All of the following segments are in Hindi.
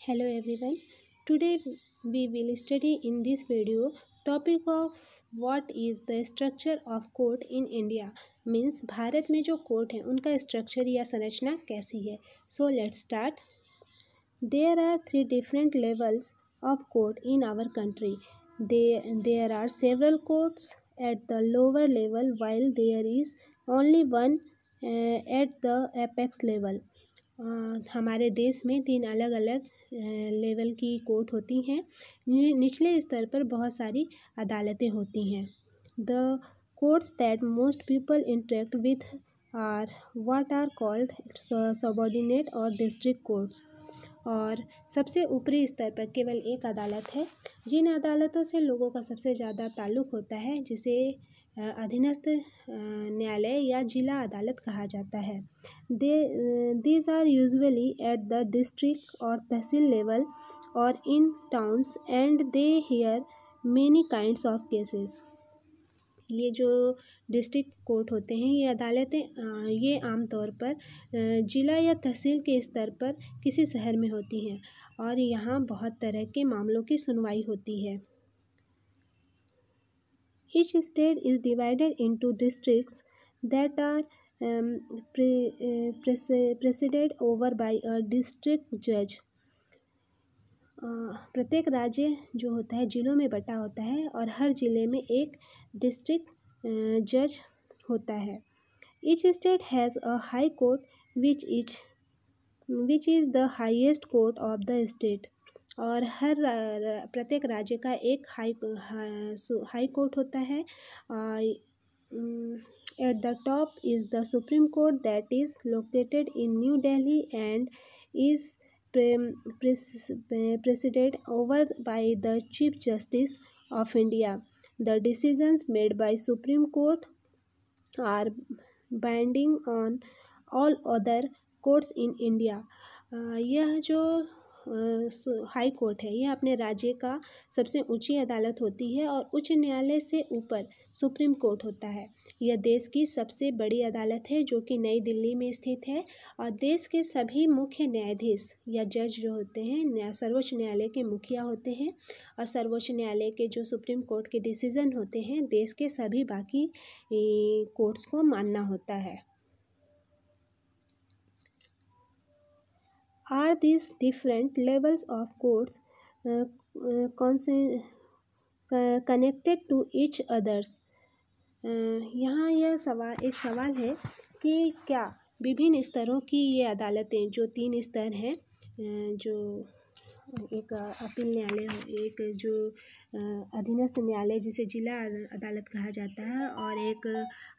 Hello everyone. Today we will study in this video topic of what is the structure of court in India. Means Bharat में जो कोर्ट है उनका स्ट्रक्चर या संरचना कैसी है. So let's start. There are three different levels of court in our country. There are several courts at the lower level while there is only one at the apex level. हमारे देश में तीन अलग अलग लेवल की कोर्ट होती हैं. निचले स्तर पर बहुत सारी अदालतें होती हैं. The courts that most people interact with are what are called subordinate और डिस्ट्रिक्ट कोर्ट्स. और सबसे ऊपरी स्तर पर केवल एक अदालत है जिन अदालतों से लोगों का सबसे ज़्यादा ताल्लुक़ होता है, जिसे अधीनस्थ न्यायालय या जिला अदालत कहा जाता है. These are usually at the district और तहसील लेवल और in towns and they hear many kinds of cases. ये जो डिस्ट्रिक्ट कोर्ट होते हैं, ये अदालतें ये आमतौर पर ज़िला या तहसील के स्तर पर किसी शहर में होती हैं और यहाँ बहुत तरह के मामलों की सुनवाई होती है. Each state is divided into districts that are presided over by a district judge. प्रत्येक राज्य जो होता है जिलों में बटा होता है और हर ज़िले में एक डिस्ट्रिक्ट जज होता है. Each state has a high court which is the highest court of the state. और हर प्रत्येक राज्य का एक हाई कोर्ट होता है. At the top is the supreme court that is located in new Delhi and is presided over by the Chief Justice of India. The decisions made by Supreme Court are binding on all other courts in India. यह जो हाई कोर्ट है यह अपने राज्य का सबसे ऊंची अदालत होती है और उच्च न्यायालय से ऊपर सुप्रीम कोर्ट होता है. यह देश की सबसे बड़ी अदालत है जो कि नई दिल्ली में स्थित है और देश के सभी मुख्य न्यायाधीश या जज जो होते हैं सर्वोच्च न्यायालय के मुखिया होते हैं और सर्वोच्च न्यायालय के जो सुप्रीम कोर्ट के डिसीजन होते हैं देश के सभी बाकी कोर्ट्स को मानना होता है. Are these different levels of courts connected to each others? यहाँ यह एक सवाल है कि क्या विभिन्न स्तरों की ये अदालतें जो तीन स्तर हैं, जो एक अपील न्यायालय, एक जो अधीनस्थ न्यायालय जिसे जिला अदालत कहा जाता है और एक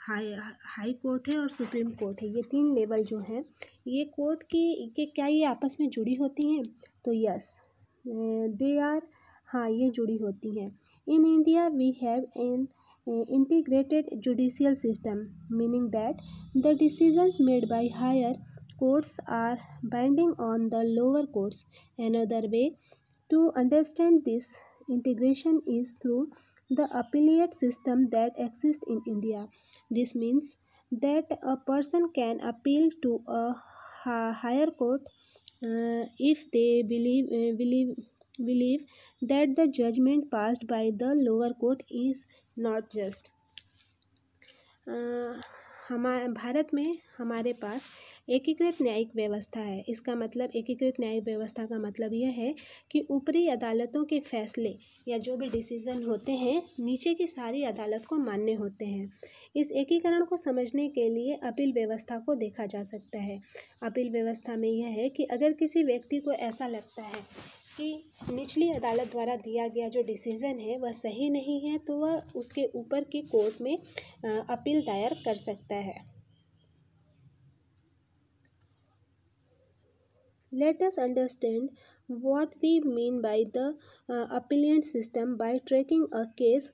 हाई कोर्ट है और सुप्रीम कोर्ट है, ये तीन लेवल जो हैं ये कोर्ट की क्या ये आपस में जुड़ी होती हैं? तो यस दे आर, हाँ ये जुड़ी होती हैं. In India we have an integrated judicial system, meaning that the decisions made by higher courts are binding on the lower courts. Another way to understand this integration is through the appellate system that exists in India. This means that a person can appeal to a higher court if they believe that the judgment passed by the lower court is not just. Bharat में हमारे पास एकीकृत न्यायिक व्यवस्था है. इसका मतलब एकीकृत न्यायिक व्यवस्था का मतलब यह है कि ऊपरी अदालतों के फैसले या जो भी डिसीज़न होते हैं नीचे की सारी अदालत को मान्य होते हैं. इस एकीकरण को समझने के लिए अपील व्यवस्था को देखा जा सकता है. अपील व्यवस्था में यह है कि अगर किसी व्यक्ति को ऐसा लगता है कि निचली अदालत द्वारा दिया गया जो डिसीज़न है वह सही नहीं है तो वह उसके ऊपर की कोर्ट में अपील दायर कर सकता है. Let us understand what we mean by the appellate system by tracking a case.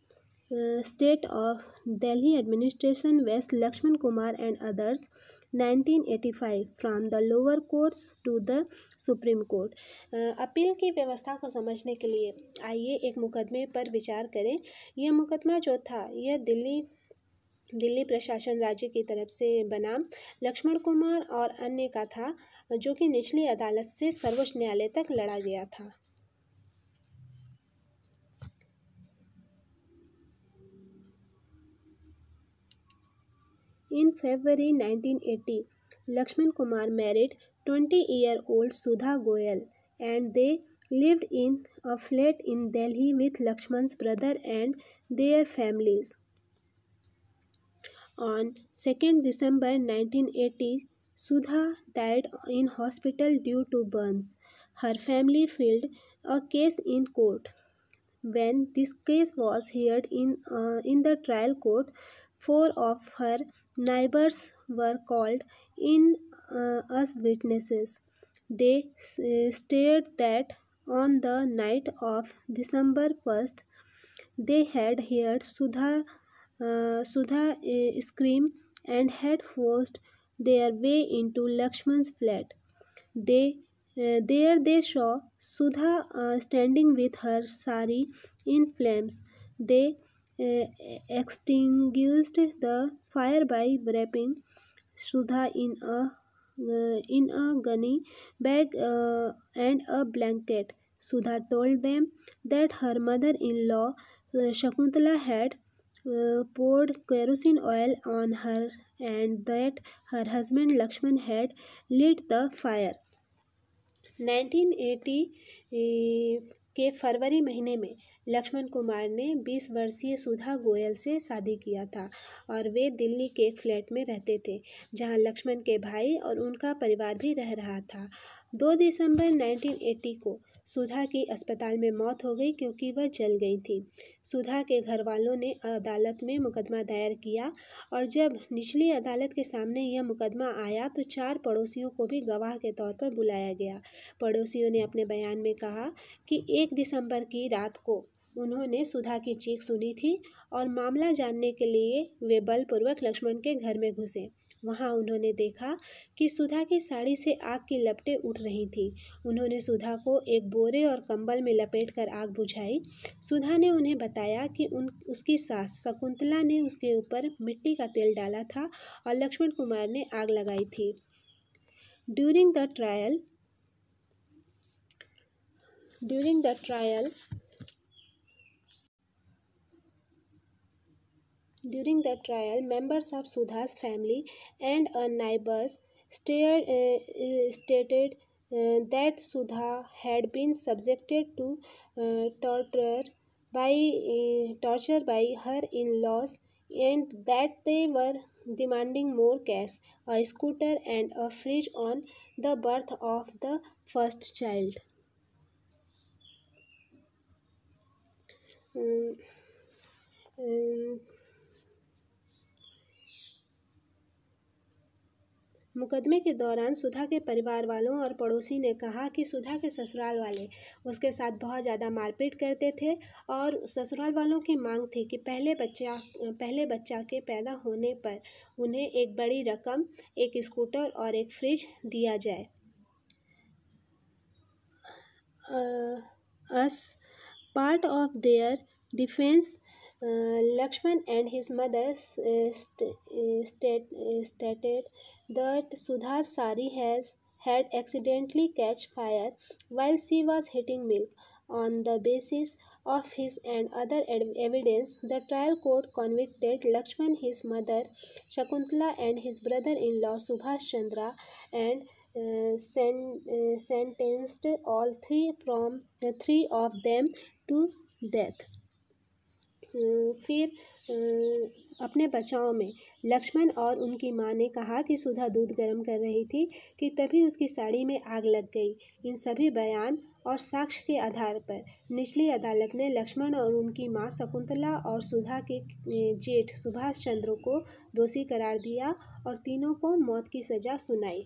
State of Delhi Administration West Lakshman Kumar and others 1985 from the lower courts to the Supreme Court. Appeal की व्यवस्था को समझने के लिए आइए एक मुकदमे पर विचार करें. यह मुकदमा जो था यह दिल्ली दिल्ली प्रशासन राज्य की तरफ से बनाम लक्ष्मण कुमार और अन्य का था, जो कि निचली अदालत से सर्वोच्च न्यायालय तक लड़ा गया था। In February 1980, Lakshman Kumar married 20-year-old Sudha Goyal, and they lived in a flat in Delhi with Lakshman's brother and their families. On 2nd December 1980, Sudha died in hospital due to burns. Her family filed a case in court. When this case was heard in the trial court, four of her neighbors were called in as witnesses. They stated that on the night of December 1st, they had heard Sudha scream and had forced their way into Lakshman's flat. There they saw Sudha standing with her sari in flames. They extinguished the fire by wrapping Sudha in a gunny bag and a blanket. Sudha told them that her mother-in-law Shakuntala had poured kerosene oil on her and that her husband Lakshman had lit the fire. 1980 के फरवरी महीने में लक्ष्मण कुमार ने 20 वर्षीय सुधा गोयल से शादी किया था और वे दिल्ली के एक फ्लैट में रहते थे, जहां लक्ष्मण के भाई और उनका परिवार भी रह रहा था। 2 दिसंबर 1980 को सुधा की अस्पताल में मौत हो गई क्योंकि वह जल गई थी। सुधा के घर वालों ने अदालत में मुकदमा दायर किया और जब निचली अदालत के सामने यह मुकदमा आया तो 4 पड़ोसियों को भी गवाह के तौर पर बुलाया गया। पड़ोसियों ने अपने बयान में कहा कि 1 दिसंबर की रात को उन्होंने सुधा की चीख सुनी थी और मामला जानने के लिए वे बलपूर्वक लक्ष्मण के घर में घुसे। वहां उन्होंने देखा कि सुधा की साड़ी से आग की लपटें उठ रही थीं। उन्होंने सुधा को एक बोरे और कंबल में लपेटकर आग बुझाई। सुधा ने उन्हें बताया कि उसकी सास शकुंतला ने उसके ऊपर मिट्टी का तेल डाला था और लक्ष्मण कुमार ने आग लगाई थी। During the trial, members of Sudha's family and neighbors stated that Sudha had been subjected to torture by her in-laws and that they were demanding more cash, a scooter and a fridge on the birth of the first child. मुकदमे के दौरान सुधा के परिवार वालों और पड़ोसी ने कहा कि सुधा के ससुराल वाले उसके साथ बहुत ज़्यादा मारपीट करते थे और ससुराल वालों की मांग थी कि पहले बच्चा के पैदा होने पर उन्हें एक बड़ी रकम, एक स्कूटर और एक फ्रिज दिया जाए। As part of their defense, Lakshman and his mother stated that Sudha's sari had accidentally catch fire while she was heating milk. On the basis of his and other evidence, the trial court convicted Lakshman, his mother Shakuntala, and his brother-in-law Subhash Chandra and sentenced all three of them to death. फिर अपने बचाव में लक्ष्मण और उनकी मां ने कहा कि सुधा दूध गर्म कर रही थी कि तभी उसकी साड़ी में आग लग गई। इन सभी बयान और साक्ष्य के आधार पर निचली अदालत ने लक्ष्मण और उनकी मां शकुंतला और सुधा के जेठ सुभाष चंद्र को दोषी करार दिया और तीनों को मौत की सजा सुनाई।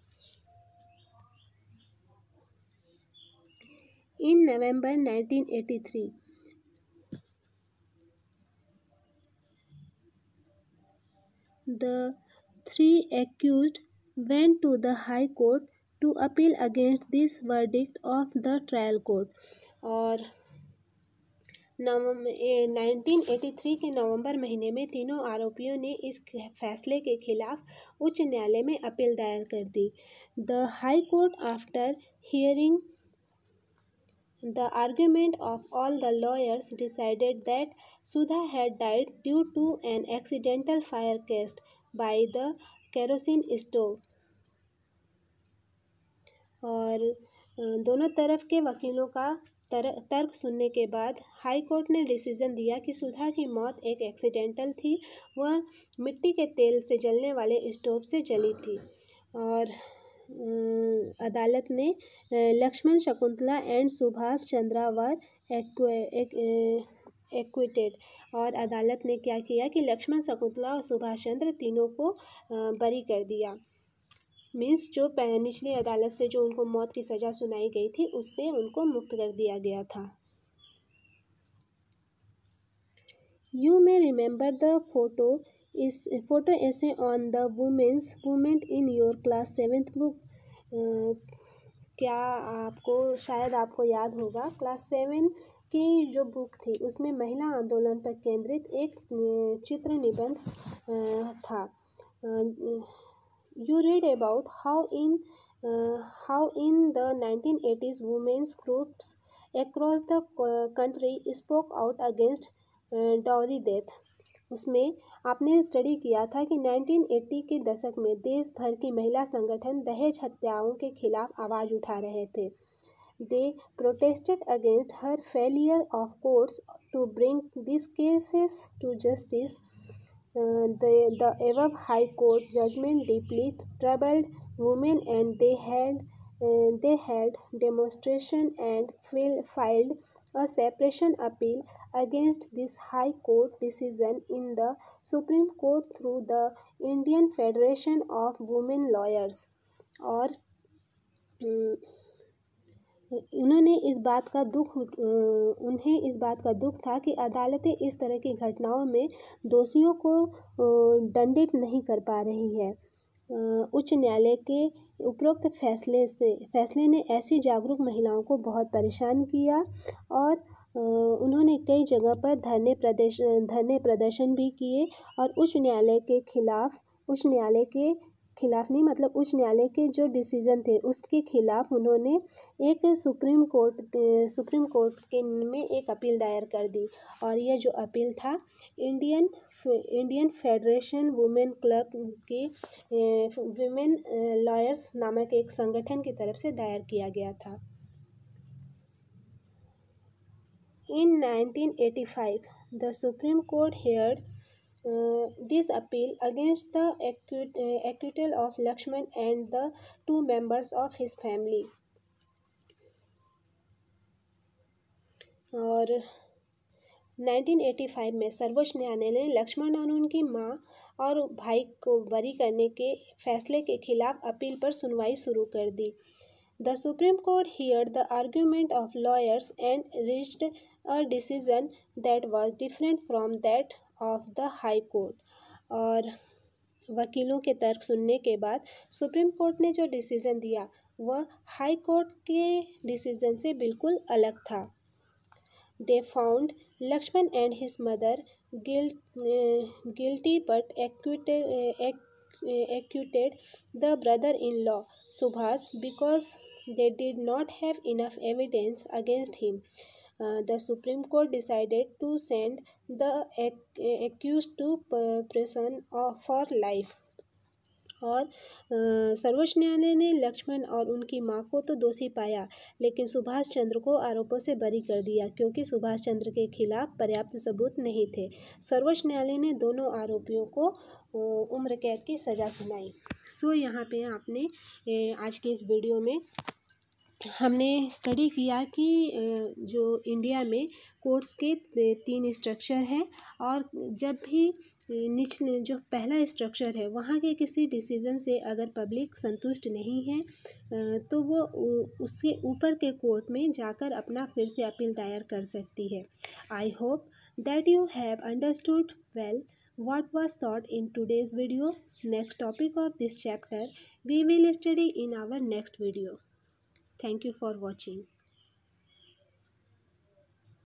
In November 1983, the 3 accused went to the High Court to appeal against this verdict of the trial court. और 1983 के नवंबर महीने में तीनों आरोपियों ने इस फैसले के खिलाफ उच्च न्यायालय में अपील दायर कर दी। The high court after hearing the argument of all the lawyers decided that Sudha had died due to an accidental fire caused by the kerosene stove। और दोनों तरफ के वकीलों का तर्क सुनने के बाद हाई कोर्ट ने डिसीजन दिया कि सुधा की मौत एक एक्सीडेंटल थी, वह मिट्टी के तेल से जलने वाले स्टोव से जली थी। और अदालत ने Lakshman, Shakuntala and Subhash Chandra were acquitted. और अदालत ने क्या किया कि लक्ष्मण, शकुंतला और सुभाष चंद्र तीनों को बरी कर दिया। मीन्स जो निचली अदालत से जो उनको मौत की सज़ा सुनाई गई थी उससे उनको मुक्त कर दिया गया था। You may remember the photo essay on the women's movement in your class 7th book। क्या शायद आपको याद होगा, क्लास 7 की जो बुक थी उसमें महिला आंदोलन पर केंद्रित एक चित्र निबंध था। You read about how in the 1980s women's groups across the country spoke out against dowry death। उसमें आपने स्टडी किया था कि 1980 के दशक में देश भर की महिला संगठन दहेज हत्याओं के खिलाफ आवाज़ उठा रहे थे। They protested against her failure of courts to bring these cases to justice। The above high court judgment deeply troubled women and they held demonstration and filed a separation appeal against this high court decision in the Supreme Court through the Indian Federation of Women Lawyers। और उन्हें इस बात का दुख था कि अदालतें इस तरह की घटनाओं में दोषियों को दंडित नहीं कर पा रही है। उच्च न्यायालय के उपरोक्त फैसले ने ऐसी जागरूक महिलाओं को बहुत परेशान किया और उन्होंने कई जगह पर धरने प्रदर्शन भी किए और उच्च न्यायालय के जो डिसीजन थे उसके खिलाफ उन्होंने एक सुप्रीम कोर्ट में एक अपील दायर कर दी। और यह जो अपील था इंडियन फेडरेशन वुमेन क्लब के वुमेन लॉयर्स नामक एक संगठन की तरफ से दायर किया गया था। In 1985, the Supreme Court heard this appeal against the acquittal of Lakshman and the 2 members of his family। और 1985 में सर्वोच्च न्यायालय ने लक्ष्मण और उनकी मां और भाई को बरी करने के फैसले के खिलाफ अपील पर सुनवाई शुरू कर दी। The Supreme Court heard the argument of lawyers and reached a decision that was different from that of the High Court। और वकीलों के तर्क सुनने के बाद सुप्रीम कोर्ट ने जो डिसीजन दिया वह हाई कोर्ट के डिसीजन से बिल्कुल अलग था। They found Lakshman and his mother guilty but acquitted the brother-in-law Subhas because they did not have enough evidence against him। The Supreme Court decided to send the accused to prison for life। और सर्वोच्च न्यायालय ने लक्ष्मण और उनकी मां को तो दोषी पाया लेकिन सुभाष चंद्र को आरोपों से बरी कर दिया क्योंकि सुभाष चंद्र के खिलाफ पर्याप्त सबूत नहीं थे। सर्वोच्च न्यायालय ने दोनों आरोपियों को उम्र कैद की सज़ा सुनाई। सो यहाँ पे आपने आज के इस वीडियो में हमने स्टडी किया कि जो इंडिया में कोर्ट्स के 3 स्ट्रक्चर हैं और जब भी निचले जो पहला स्ट्रक्चर है वहाँ के किसी डिसीज़न से अगर पब्लिक संतुष्ट नहीं है तो वो उसके ऊपर के कोर्ट में जाकर अपना फिर से अपील दायर कर सकती है। I hope that you have understood well what was taught in today's video। Next topic of this chapter we will study in our next video। Thank you for watching।